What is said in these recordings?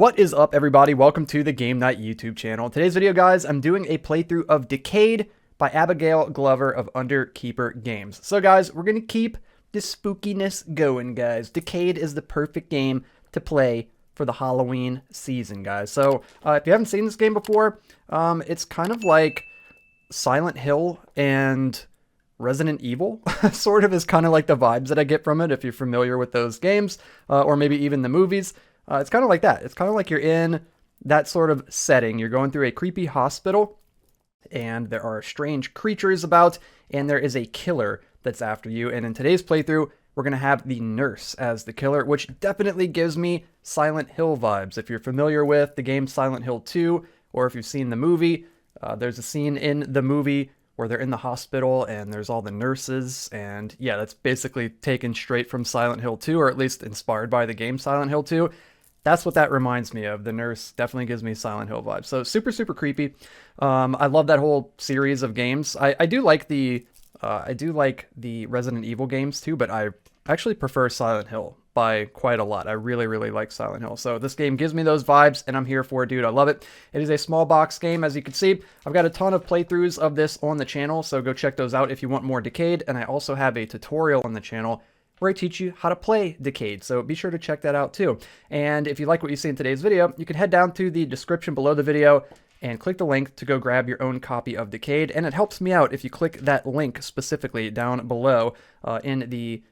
What is up, everybody? Welcome to the Game Night YouTube channel. In today's video, guys, I'm doing a playthrough of Decayed by Abigail Glover of Underkeeper Games. So, guys, we're going to keep the spookiness going, guys. Decayed is the perfect game to play for the Halloween season, guys. So, if you haven't seen this game before, it's kind of like Silent Hill and Resident Evil, sort of is kind of like the vibes that I get from it, if you're familiar with those games, or maybe even the movies. It's kind of like that. It's kind of like you're in that sort of setting. You're going through a creepy hospital, and there are strange creatures about, and there is a killer that's after you. And in today's playthrough, we're going to have the nurse as the killer, which definitely gives me Silent Hill vibes. If you're familiar with the game Silent Hill 2, or if you've seen the movie, there's a scene in the movie where they're in the hospital and there's all the nurses, and yeah, that's basically taken straight from Silent Hill 2, or at least inspired by the game Silent Hill 2. That's what that reminds me of. The nurse definitely gives me Silent Hill vibes. So super, super creepy. I love that whole series of games. I do like the Resident Evil games too, but I actually prefer Silent Hill by quite a lot. I really, really like Silent Hill. So this game gives me those vibes, and I'm here for it, dude. I love it. It is a small box game, as you can see. I've got a ton of playthroughs of this on the channel, so go check those out if you want more Decayed. And I also have a tutorial on the channel where I teach you how to play Decayed, so be sure to check that out too. And if you like what you see in today's video, you can head down to the description below the video and click the link to go grab your own copy of Decayed. And it helps me out if you click that link specifically down below in the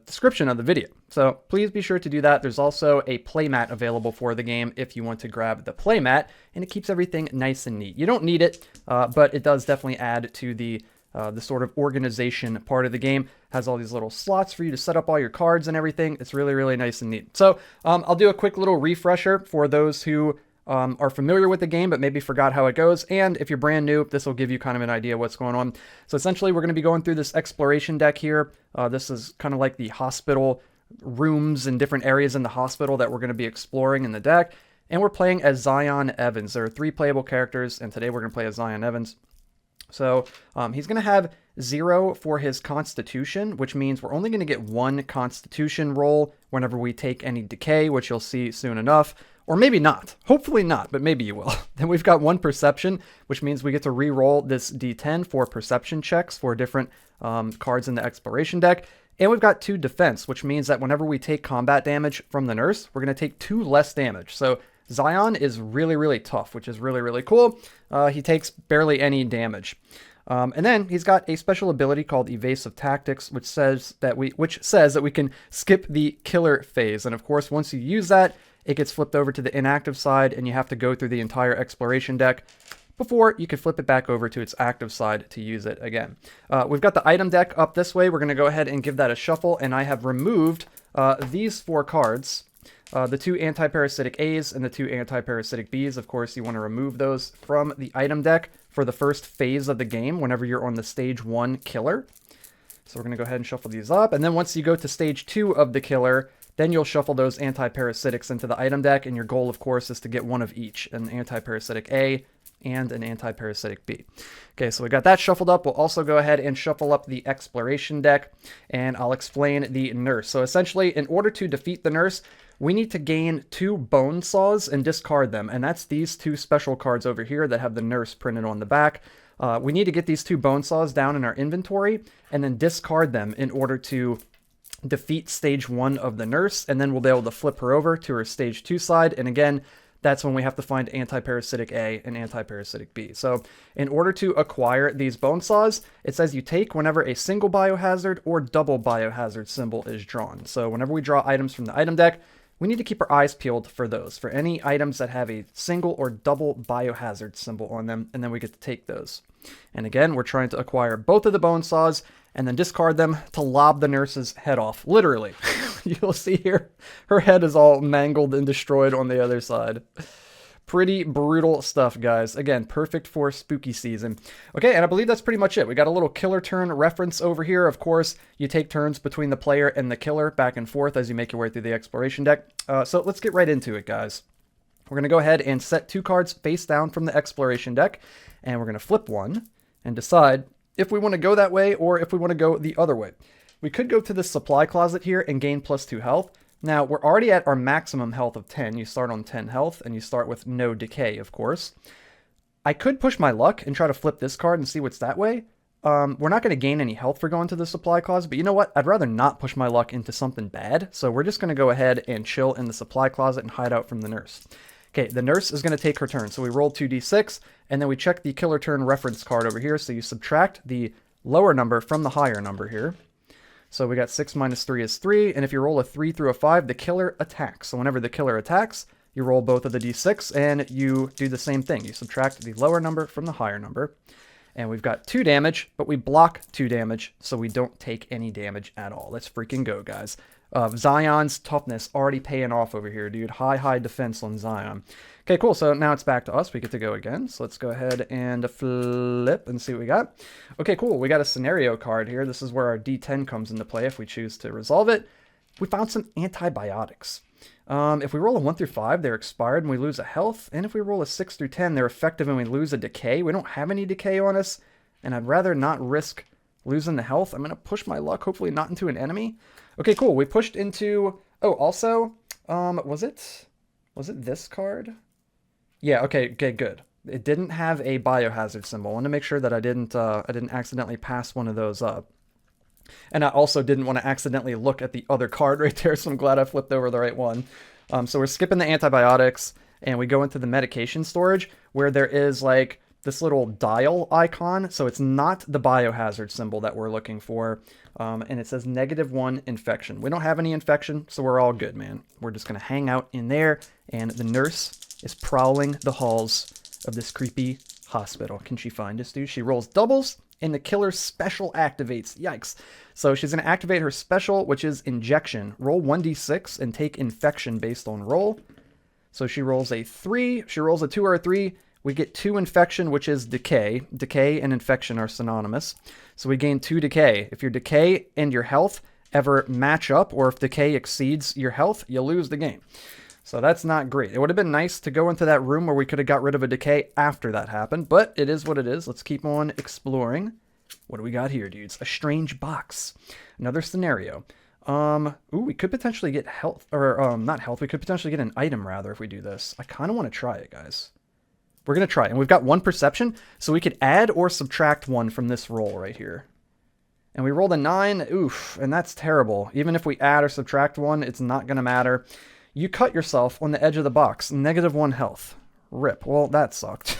description of the video. So please be sure to do that. There's also a playmat available for the game if you want to grab the playmat, and it keeps everything nice and neat. You don't need it, but it does definitely add to the sort of organization part of the game. Has all these little slots for you to set up all your cards and everything. It's really, really nice and neat. So I'll do a quick little refresher for those who are familiar with the game but maybe forgot how it goes. And if you're brand new, this will give you kind of an idea what's going on. So essentially, we're going to be going through this exploration deck here. This is kind of like the hospital rooms and different areas in the hospital that we're going to be exploring in the deck. And we're playing as Zion Evans. There are 3 playable characters, and today we're going to play as Zion Evans. So he's going to have 0 for his constitution, which means we're only going to get 1 constitution roll whenever we take any decay, which you'll see soon enough. Or maybe not. Hopefully not, but maybe you will. Then we've got 1 perception, which means we get to re-roll this d10 for perception checks for different cards in the exploration deck. And we've got 2 defense, which means that whenever we take combat damage from the nurse, we're going to take 2 less damage. So Zion is really, really tough, which is really, really cool. He takes barely any damage. And then he's got a special ability called Evasive Tactics, which says that we can skip the killer phase. And of course, once you use that, it gets flipped over to the inactive side, and you have to go through the entire exploration deck before you can flip it back over to its active side to use it again. We've got the item deck up this way. We're going to go ahead and give that a shuffle, and I have removed these 4 cards. The 2 anti-parasitic A's and the 2 anti-parasitic B's. Of course, you want to remove those from the item deck for the first phase of the game whenever you're on the stage 1 killer. So we're going to go ahead and shuffle these up. And then once you go to stage 2 of the killer, then you'll shuffle those anti-parasitics into the item deck. And your goal, of course, is to get 1 of each, an anti-parasitic A and an anti-parasitic B. Okay, so we got that shuffled up. We'll also go ahead and shuffle up the exploration deck, and I'll explain the nurse. So essentially, in order to defeat the nurse, we need to gain 2 bone saws and discard them, and that's these 2 special cards over here that have the nurse printed on the back. We need to get these 2 bone saws down in our inventory and then discard them in order to defeat stage 1 of the nurse, and then we'll be able to flip her over to her stage 2 side. And again, that's when we have to find anti-parasitic A and anti-parasitic B. So in order to acquire these bone saws, it says you take whenever a single biohazard or double biohazard symbol is drawn. So whenever we draw items from the item deck, we need to keep our eyes peeled for those, for any items that have a single or double biohazard symbol on them, and then we get to take those. And again, we're trying to acquire both of the bone saws and then discard them to lob the nurse's head off. Literally. You'll see here, her head is all mangled and destroyed on the other side. Pretty brutal stuff, guys. Again, perfect for spooky season. Okay, and I believe that's pretty much it. We got a little killer turn reference over here. Of course, you take turns between the player and the killer back and forth as you make your way through the exploration deck. So let's get right into it, guys. We're going to go ahead and set 2 cards face down from the exploration deck, and we're going to flip 1 and decide if we want to go that way or if we want to go the other way. We could go to the supply closet here and gain +2 health, Now, we're already at our maximum health of 10. You start on 10 health, and you start with no decay, of course. I could push my luck and try to flip this card and see what's that way. We're not going to gain any health for going to the supply closet, but you know what? I'd rather not push my luck into something bad, so we're just going to go ahead and chill in the supply closet and hide out from the nurse. Okay, the nurse is going to take her turn, so we roll 2d6, and then we check the killer turn reference card over here, so you subtract the lower number from the higher number here. So we got 6 minus 3 is 3, and if you roll a 3 through a 5, the killer attacks. So whenever the killer attacks, you roll both of the d6, and you do the same thing. You subtract the lower number from the higher number. And we've got 2 damage, but we block 2 damage, so we don't take any damage at all. Let's freaking go, guys. Zion's toughness already paying off over here, dude. High defense on Zion. Okay, cool. So now it's back to us. We get to go again. So let's go ahead and flip and see what we got. Okay, cool. We got a scenario card here. This is where our D10 comes into play if we choose to resolve it. We found some antibiotics. If we roll a 1 through 5, they're expired and we lose a health. And if we roll a 6 through 10, they're effective and we lose a decay. We don't have any decay on us, and I'd rather not risk losing the health. I'm going to push my luck, hopefully not into an enemy. Okay, cool. We pushed into... Oh, also, was it this card? Yeah, okay, good. It didn't have a biohazard symbol. I want to make sure that I didn't accidentally pass one of those up. And I also didn't want to accidentally look at the other card right there, so I'm glad I flipped over the right one. So we're skipping the antibiotics, and we go into the medication storage, where there is, like, this little dial icon. So it's not the biohazard symbol that we're looking for. And it says -1 infection. We don't have any infection, so we're all good, man. We're just going to hang out in there, and the nurse is prowling the halls of this creepy hospital. Can she find us, dude? She rolls doubles, and the killer special activates. Yikes. So she's going to activate her special, which is injection. Roll 1d6 and take infection based on roll. So she rolls a 3. She rolls a 2 or a 3. We get 2 infection, which is decay. Decay and infection are synonymous. So we gain 2 decay. If your decay and your health ever match up, or if decay exceeds your health, you lose the game. So that's not great. It would have been nice to go into that room where we could have got rid of a decay after that happened, but it is what it is. Let's keep on exploring. What do we got here, dudes? A strange box. Another scenario. Ooh, we could potentially get health, or not health. We could potentially get an item, rather, if we do this. I kind of want to try it, guys. We're going to try it. And we've got 1 perception, so we could add or subtract 1 from this roll right here. And we rolled a 9. Oof, and that's terrible. Even if we add or subtract 1, it's not going to matter. You cut yourself on the edge of the box. -1 health. Rip. Well, that sucked.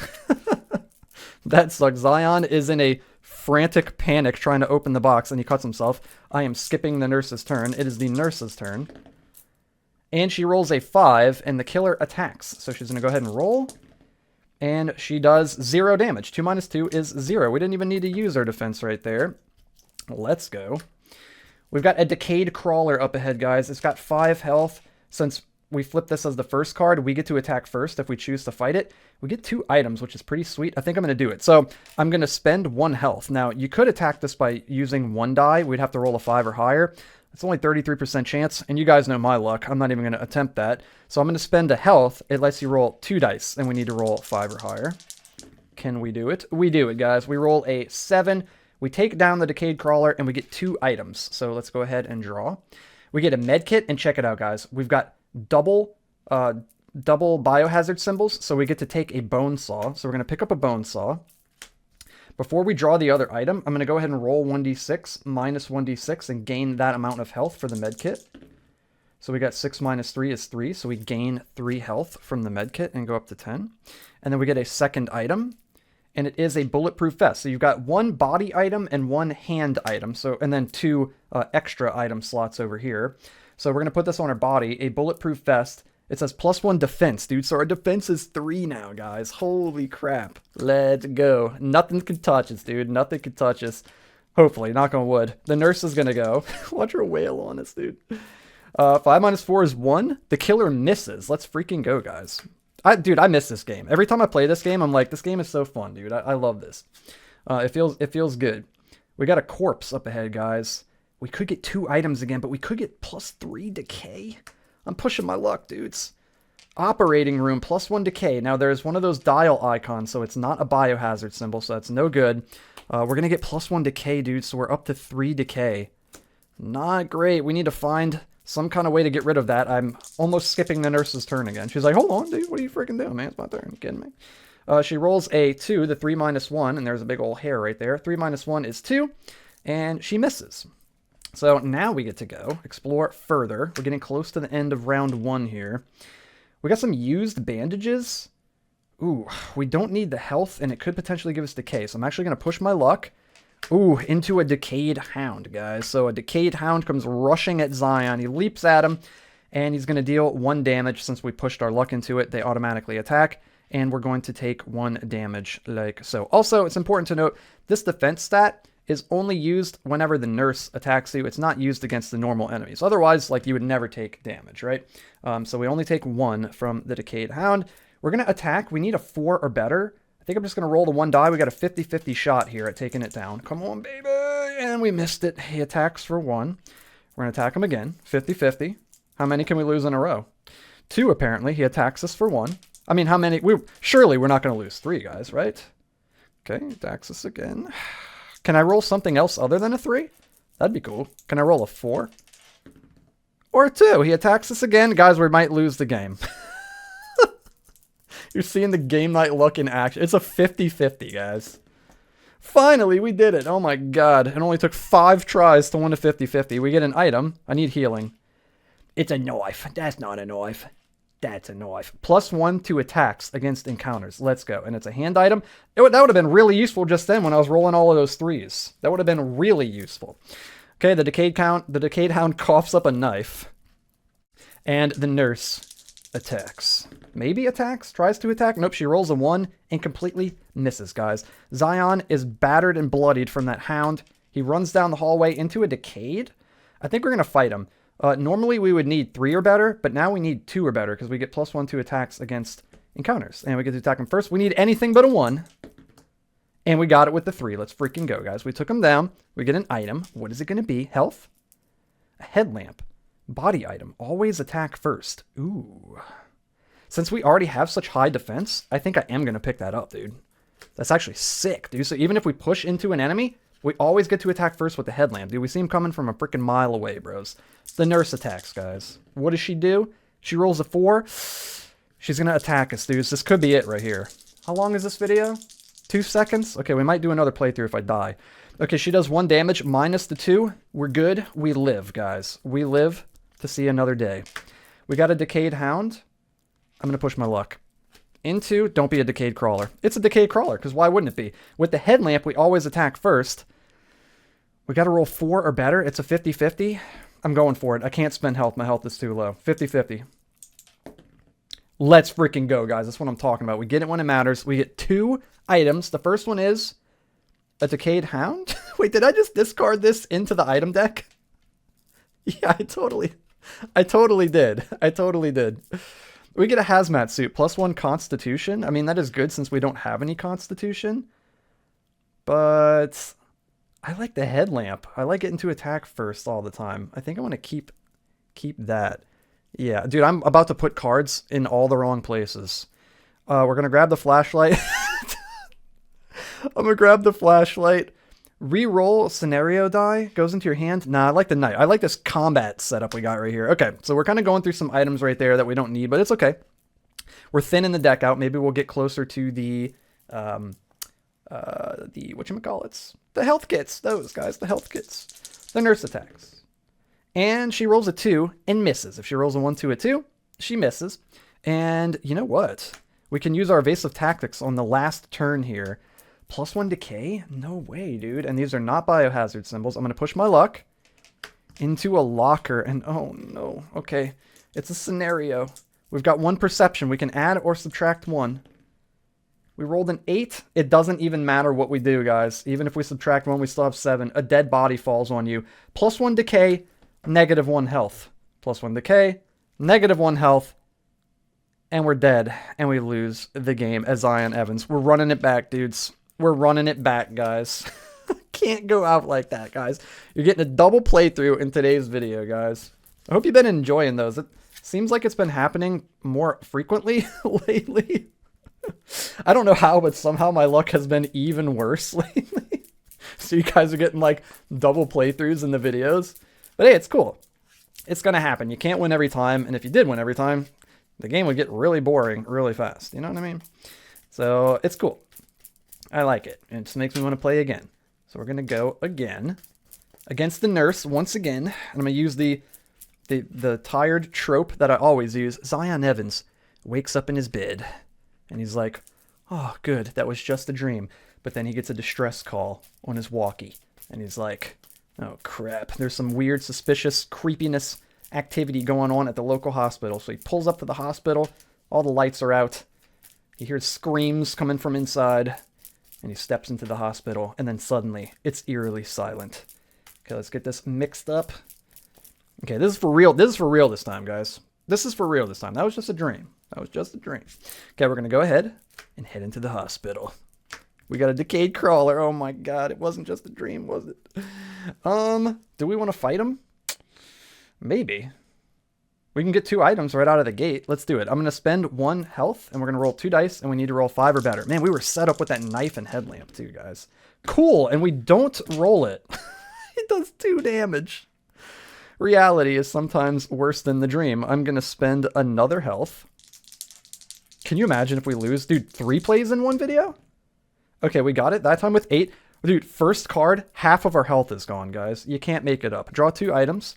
That sucked. Zion is in a frantic panic trying to open the box, and he cuts himself. I am skipping the nurse's turn. It is the nurse's turn. And she rolls a 5, and the killer attacks. So she's going to go ahead and roll. And she does 0 damage. 2 minus 2 is 0. We didn't even need to use our defense right there. Let's go. We've got a Decayed Crawler up ahead, guys. It's got 5 health. Since we flip this as the first card, we get to attack first if we choose to fight it. We get 2 items, which is pretty sweet. I think I'm going to do it. So I'm going to spend 1 health. Now, you could attack this by using 1 die. We'd have to roll a 5 or higher. It's only 33% chance, and you guys know my luck. I'm not even going to attempt that. So I'm going to spend a health. It lets you roll 2 dice, and we need to roll 5 or higher. Can we do it? We do it, guys. We roll a 7. We take down the Decayed Crawler, and we get 2 items. So let's go ahead and draw. We get a med kit, and check it out, guys. We've got double biohazard symbols, so we get to take a bone saw. So we're going to pick up a bone saw. Before we draw the other item, I'm going to go ahead and roll 1d6 minus 1d6 and gain that amount of health for the med kit. So we got 6 minus 3 is 3, so we gain 3 health from the med kit and go up to 10. And then we get a second item, and it is a bulletproof vest. So you've got 1 body item and 1 hand item, and then 2 extra item slots over here. So we're going to put this on our body, a bulletproof vest. It says +1 defense, dude. So our defense is 3 now, guys. Holy crap. Let's go. Nothing can touch us, dude. Nothing can touch us. Hopefully, knock on wood. The nurse is going to go. Watch her wail on us, dude. 5 minus 4 is 1. The killer misses. Let's freaking go, guys. Dude, I miss this game. Every time I play this game, I'm like, this game is so fun, dude. I love this. It feels good. We got a corpse up ahead, guys. We could get 2 items again, but we could get +3 decay. I'm pushing my luck, dudes. Operating room, +1 decay. Now, there's one of those dial icons, so it's not a biohazard symbol, so that's no good. We're going to get +1 decay, dude, so we're up to 3 decay. Not great. We need to find some kind of way to get rid of that. I'm almost skipping the nurse's turn again. She's like, hold on, dude. What are you freaking doing, man? It's my turn. You kidding me? She rolls a 2, the 3 minus 1, and there's a big old hair right there. 3 minus 1 is 2, and she misses. So now we get to go explore further. We're getting close to the end of round 1 here. We got some used bandages. Ooh, we don't need the health, and it could potentially give us decay. So I'm actually going to push my luck. Ooh, into a Decayed Hound, guys. So a Decayed Hound comes rushing at Zion. He leaps at him, and he's going to deal 1 damage. Since we pushed our luck into it, they automatically attack, and we're going to take 1 damage like so. Also, it's important to note, this defense stat is only used whenever the nurse attacks you. It's not used against the normal enemies. Otherwise, like, you would never take damage, right? So we only take 1 from the Decayed Hound. We're going to attack. We need a 4 or better. I think I'm just going to roll the 1 die. We got a 50-50 shot here at taking it down. Come on, baby. And we missed it. He attacks for 1. We're going to attack him again. 50-50. How many can we lose in a row? 2, apparently. He attacks us for 1. I mean, how many? Surely we're not going to lose 3, guys, right? Okay, attacks us again. Can I roll something else other than a 3? That'd be cool. Can I roll a 4? Or a 2? He attacks us again. Guys, we might lose the game. You're seeing the game night luck in action. It's a 50-50, guys. Finally, we did it. Oh my god. It only took 5 tries to win a 50-50. We get an item. I need healing. It's a knife. That's not a knife. That's a knife. +1 to attacks against encounters. Let's go. And it's a hand item. That would have been really useful just then when I was rolling all of those 3s. That would have been really useful. Okay, the Decayed Hound coughs up a knife. And the nurse attacks. Maybe attacks? Tries to attack? Nope, she rolls a 1 and completely misses, guys. Zion is battered and bloodied from that hound. He runs down the hallway into a Decayed. I think we're going to fight him. Normally we would need 3 or better, but now we need 2 or better because we get +1 to attacks against encounters. And we get to attack him first. We need anything but a 1. And we got it with the 3. Let's freaking go, guys. We took him down. We get an item. What is it going to be? Health? A headlamp. Body item. Always attack first. Ooh. Since we already have such high defense, I think I am going to pick that up, dude. That's actually sick, dude. So even if we push into an enemy, we always get to attack first with the headlamp. Dude, we see him coming from a freaking mile away, bros. The nurse attacks, guys. What does she do? She rolls a 4. She's going to attack us, dudes. This could be it right here. How long is this video? 2 seconds? Okay, we might do another playthrough if I die. Okay, she does 1 damage minus the 2. We're good. We live, guys. We live to see another day. We got a Decayed Hound. I'm going to push my luck. Into, don't be a Decayed Crawler. It's a Decayed Crawler, because why wouldn't it be? With the headlamp, we always attack first. We got to roll 4 or better. It's a 50-50. I'm going for it. I can't spend health. My health is too low. 50-50. Let's freaking go, guys. That's what I'm talking about. We get it when it matters. We get 2 items. The first one is a Decayed Hound. Wait, did I just discard this into the item deck? Yeah, I totally did. I totally did. We get a hazmat suit, +1 constitution. I mean, that is good since we don't have any constitution. But I like the headlamp. I like getting to attack first all the time. I think I want to keep that. Yeah, dude, I'm about to put cards in all the wrong places. We're going to grab the flashlight. I'm going to grab the flashlight. Reroll scenario die goes into your hand. Nah, I like the knight. I like this combat setup we got right here. Okay, so we're kind of going through some items right there that we don't need, but it's okay. We're thinning the deck out. Maybe we'll get closer to the whatchamacallits? The health kits. Those guys, the health kits. The nurse attacks. And she rolls a 2 and misses. If she rolls a 1, 2, a 2, she misses. And you know what? We can use our evasive tactics on the last turn here. +1 decay? No way, dude. And these are not biohazard symbols. I'm going to push my luck into a locker. And oh, no. Okay. It's a scenario. We've got 1 perception. We can add or subtract 1. We rolled an 8. It doesn't even matter what we do, guys. Even if we subtract 1, we still have 7. A dead body falls on you. +1 decay, -1 health. +1 decay, -1 health. And we're dead. And we lose the game as Zion Evans. We're running it back, dudes. We're running it back, guys. Can't go out like that, guys. You're getting a double playthrough in today's video, guys. I hope you've been enjoying those. It seems like it's been happening more frequently lately. I don't know how, but somehow my luck has been even worse lately. So you guys are getting like double playthroughs in the videos. But hey, it's cool. It's going to happen. You can't win every time. And if you did win every time, the game would get really boring really fast. You know what I mean? So it's cool. I like it. It just makes me want to play again. So we're going to go again against the nurse once again. And I'm going to use the tired trope that I always use. Zion Evans wakes up in his bed and he's like, oh, good. That was just a dream. But then he gets a distress call on his walkie. And he's like, oh, crap. There's some weird, suspicious creepiness activity going on at the local hospital. So he pulls up to the hospital. All the lights are out. He hears screams coming from inside. And he steps into the hospital. And then suddenly, it's eerily silent. Okay, let's get this mixed up. Okay, this is for real. This is for real this time, guys. This is for real this time. That was just a dream. That was just a dream. Okay, we're going to go ahead and head into the hospital. We got a Decayed crawler. Oh my god, it wasn't just a dream, was it? Do we want to fight him? Maybe. We can get 2 items right out of the gate. Let's do it. I'm going to spend 1 health, and we're going to roll 2 dice, and we need to roll 5 or better. Man, we were set up with that knife and headlamp too, guys. Cool, and we don't roll it. It does 2 damage. Reality is sometimes worse than the dream. I'm going to spend another health. Can you imagine if we lose? Dude, 3 plays in 1 video? Okay, we got it. That time with 8. Dude, first card, half of our health is gone, guys. You can't make it up. Draw 2 items.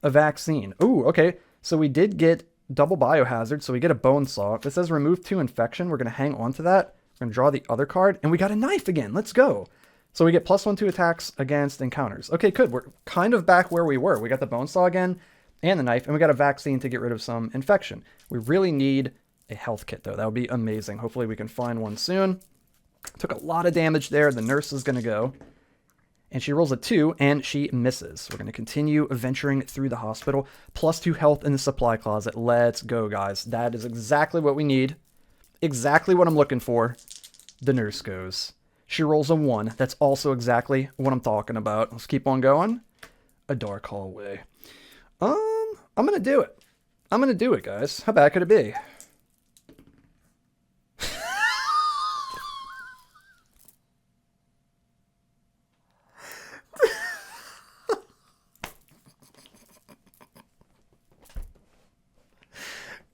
A vaccine. Ooh, okay. So we did get double biohazard, so we get a bone saw. If it says remove 2 infection, we're going to hang on to that. We're going to draw the other card, and we got a knife again. Let's go. So we get +1/+2 attacks against encounters. Okay, good. We're kind of back where we were. We got the bone saw again, and the knife, and we got a vaccine to get rid of some infection. We really need a health kit, though. That would be amazing. Hopefully we can find one soon. Took a lot of damage there. The nurse is going to go. And she rolls a 2, and she misses. We're going to continue venturing through the hospital. +2 health in the supply closet. Let's go, guys. That is exactly what we need. Exactly what I'm looking for. The nurse goes. She rolls a 1. That's also exactly what I'm talking about. Let's keep on going. A dark hallway. I'm going to do it. I'm going to do it, guys. How bad could it be?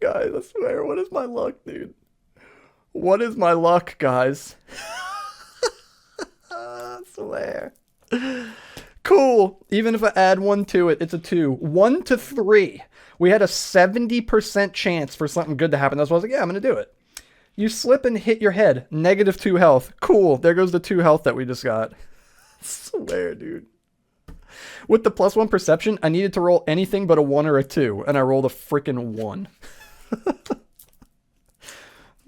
Guys, I swear, what is my luck, dude? What is my luck, guys? I swear. Cool. Even if I add 1 to it, it's a 2. 1 to 3. We had a 70% chance for something good to happen. That's why I was like, yeah, I'm going to do it. You slip and hit your head. -2 health. Cool. There goes the 2 health that we just got. I swear, dude. With the +1 perception, I needed to roll anything but a 1 or a 2, and I rolled a freaking 1.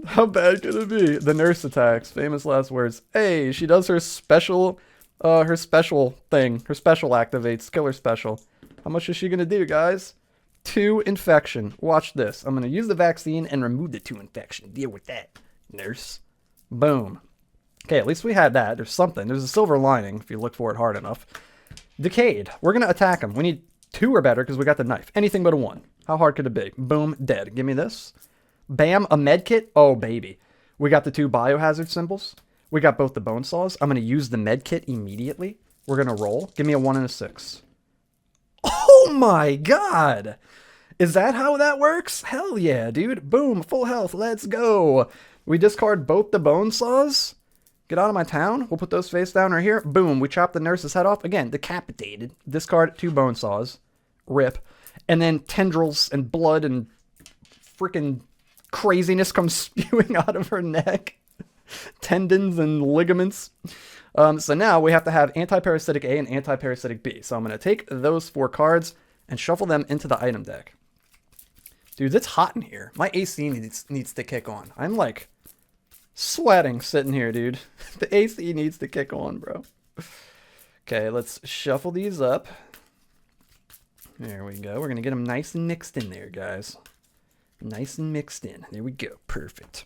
How bad could it be? The nurse attacks. Famous last words. Hey, she does her special thing. Her special activates. Killer special. How much is she going to do, guys? 2 infection. Watch this. I'm going to use the vaccine and remove the 2 infection. Deal with that, nurse. Boom. Okay, at least we had that. There's something. There's a silver lining if you look for it hard enough. Decayed. We're going to attack him. We need 2 or better because we got the knife. Anything but a 1. How hard could it be? Boom, dead. Give me this. Bam, a med kit. Oh, baby. We got the 2 biohazard symbols. We got both the bone saws. I'm going to use the med kit immediately. We're going to roll. Give me a 1 and a 6. Oh my god. Is that how that works? Hell yeah, dude. Boom, full health. Let's go. We discard both the bone saws. Get out of my town. We'll put those face down right here. Boom, we chop the nurse's head off. Again, decapitated. Discard 2 bone saws. Rip. And then tendrils and blood and freaking craziness comes spewing out of her neck. Tendons and ligaments. So now we have to have anti-parasitic A and anti-parasitic B. So I'm going to take those 4 cards and shuffle them into the item deck. Dude, it's hot in here. My AC needs to kick on. I'm like sweating sitting here, dude. The AC needs to kick on, bro. Okay, let's shuffle these up. There we go. We're going to get them nice and mixed in there, guys. Nice and mixed in. There we go. Perfect.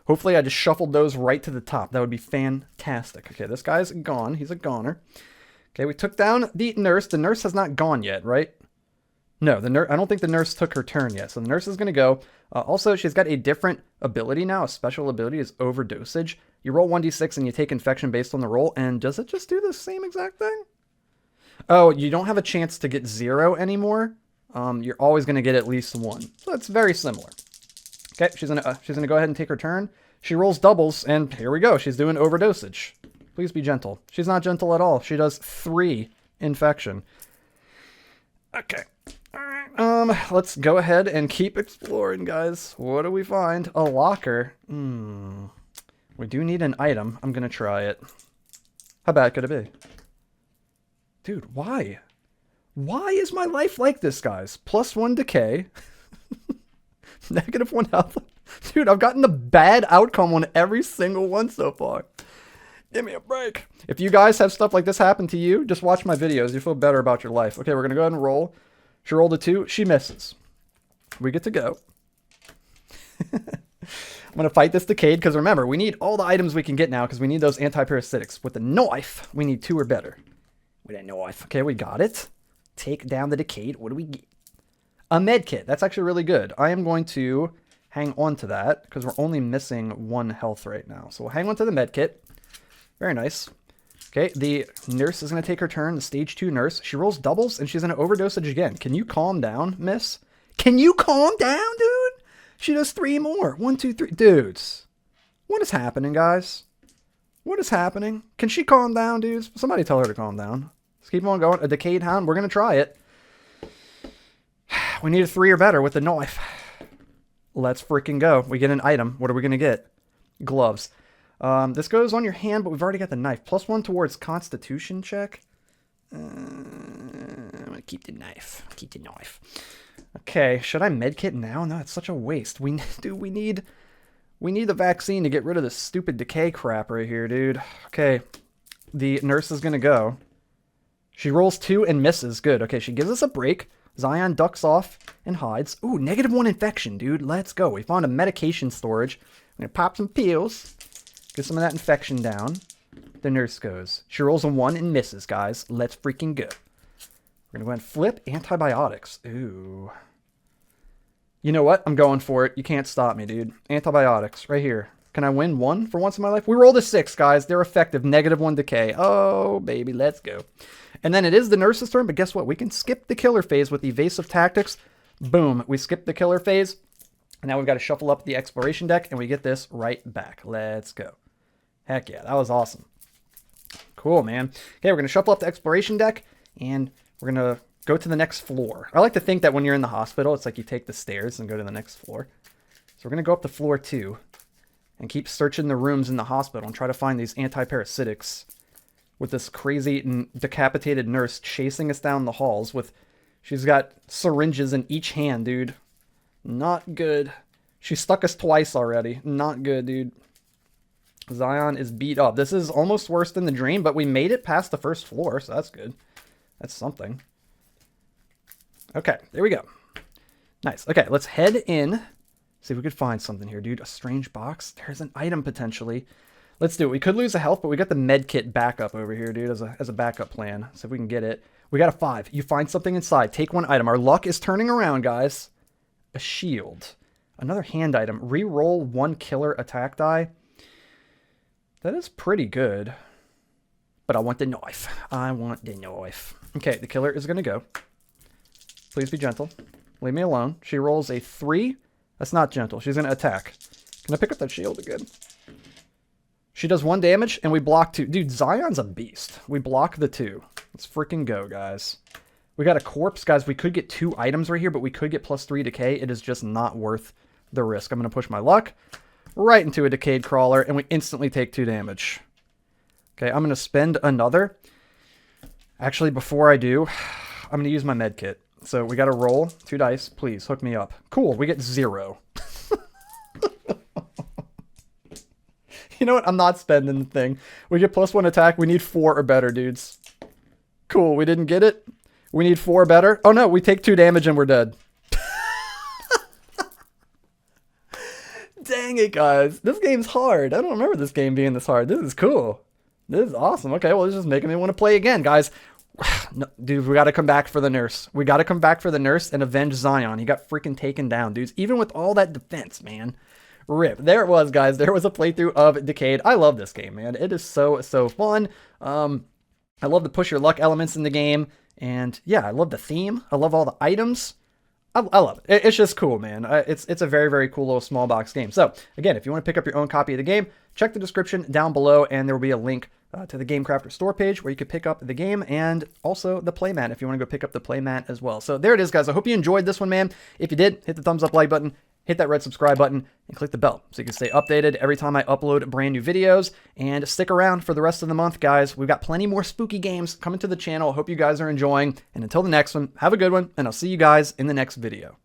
Hopefully I just shuffled those right to the top. That would be fantastic. Okay, this guy's gone. He's a goner. Okay, we took down the nurse. The nurse has not gone yet, right? No, I don't think the nurse took her turn yet. So the nurse is going to go. Also, she's got a different ability now. A special ability is overdosage. You roll 1d6 and you take infection based on the roll. And does it just do the same exact thing? Oh, you don't have a chance to get 0 anymore. you're always going to get at least one. So it's very similar. Okay, she's gonna go ahead and take her turn. She rolls doubles, and here we go. She's doing overdosage. Please be gentle. She's not gentle at all. She does 3 infection. Okay. All right. Let's go ahead and keep exploring, guys. What do we find? A locker. We do need an item. I'm gonna try it. How bad could it be? Dude, why? Why is my life like this, guys? +1 decay. -1 health. Dude, I've gotten the bad outcome on every single one so far. Give me a break. If you guys have stuff like this happen to you, just watch my videos. You feel better about your life. Okay, we're going to go ahead and roll. She rolled a 2. She misses. We get to go. I'm going to fight this Decayed because remember, we need all the items we can get now because we need those anti-parasitics. With the knife, we need 2 or better. With a knife. Okay, we got it. Take down the Decayed. What do we get? A med kit. That's actually really good. I am going to hang on to that because we're only missing 1 health right now. So we'll hang on to the med kit. Very nice. Okay, the nurse is going to take her turn, the stage 2 nurse. She rolls doubles and she's going to overdosage again. Can you calm down, miss? Can you calm down, dude? She does 3 more. 1, 2, 3. Dudes, what is happening, guys? What is happening? Can she calm down, dudes? Somebody tell her to calm down. Let's keep on going. A Decayed Hound. We're going to try it. We need a 3 or better with the knife. Let's freaking go. We get an item. What are we going to get? Gloves. This goes on your hand, but we've already got the knife. +1 towards constitution check. I'm going to keep the knife. Keep the knife. Okay, should I medkit now? No, it's such a waste. We need the vaccine to get rid of this stupid decay crap right here, dude. Okay, the nurse is going to go. She rolls 2 and misses. Good. Okay, she gives us a break. Zion ducks off and hides. Ooh, -1 infection, dude. Let's go. We found a medication storage. I'm going to pop some pills. Get some of that infection down. The nurse goes. She rolls a 1 and misses, guys. Let's freaking go. We're going to go ahead and flip antibiotics. Ooh. You know what? I'm going for it. You can't stop me, dude. Antibiotics. Right here. Can I win 1 for once in my life? We rolled a 6, guys. They're effective. -1 decay. Oh, baby. Let's go. And then it is the nurse's turn, but guess what? We can skip the killer phase with evasive tactics. Boom. We skip the killer phase. And now we've got to shuffle up the exploration deck, and we get this right back. Let's go. Heck yeah. That was awesome. Cool, man. Okay, we're going to shuffle up the exploration deck, and we're going to go to the next floor. I like to think that when you're in the hospital, it's like you take the stairs and go to the next floor. So we're going to go up to floor 2 and keep searching the rooms in the hospital and try to find these anti-parasitics with this crazy and decapitated nurse chasing us down the halls with... She's got syringes in each hand, dude. Not good. She stuck us twice already. Not good, dude. Zion is beat up. This is almost worse than the dream, but we made it past the first floor, so that's good. That's something. Okay, there we go. Nice. Okay, let's head in. See if we could find something here, dude. A strange box. There's an item potentially. Let's do it. We could lose a health, but we got the med kit backup over here, dude, as a backup plan. So if we can get it. We got a 5. You find something inside. Take 1 item. Our luck is turning around, guys. A shield. Another hand item. Reroll 1 killer attack die. That is pretty good. But I want the knife. I want the knife. Okay, the killer is going to go. Please be gentle. Leave me alone. She rolls a 3. That's not gentle. She's going to attack. Can I pick up that shield again? She does 1 damage, and we block 2. Dude, Zion's a beast. We block the 2. Let's freaking go, guys. We got a corpse. Guys, we could get 2 items right here, but we could get +3 decay. It is just not worth the risk. I'm going to push my luck right into a decayed crawler, and we instantly take 2 damage. Okay, I'm going to spend another. Actually, before I do, I'm going to use my med kit. So we got to roll 2 dice. Please, hook me up. Cool, we get 0. You know what? I'm not spending the thing. We get +1 attack. We need 4 or better, dudes. Cool, we didn't get it. We need 4 or better. Oh no, we take 2 damage and we're dead. Dang it, guys. This game's hard. I don't remember this game being this hard. This is cool. This is awesome. Okay, well, this is making me want to play again, guys. No, dude, we got to come back for the nurse. We got to come back for the nurse and avenge Zion. He got freaking taken down, dudes. Even with all that defense, man. Rip. There it was, guys. There was a playthrough of Decayed. I love this game, man. It is so fun. I love the push your luck elements in the game. And yeah, I love the theme. I love all the items. I love it. It's just cool, man. It's a very, very cool little small box game. So again, if you want to pick up your own copy of the game, check the description down below, and there will be a link to the Game Crafter store page where you can pick up the game and also the playmat if you want to go pick up the playmat as well. So there it is, guys. I hope you enjoyed this one, man. If you did, hit the thumbs up like button, hit that red subscribe button, and click the bell so you can stay updated every time I upload brand new videos. And stick around for the rest of the month, guys. We've got plenty more spooky games coming to the channel. I hope you guys are enjoying. And until the next one, have a good one, and I'll see you guys in the next video.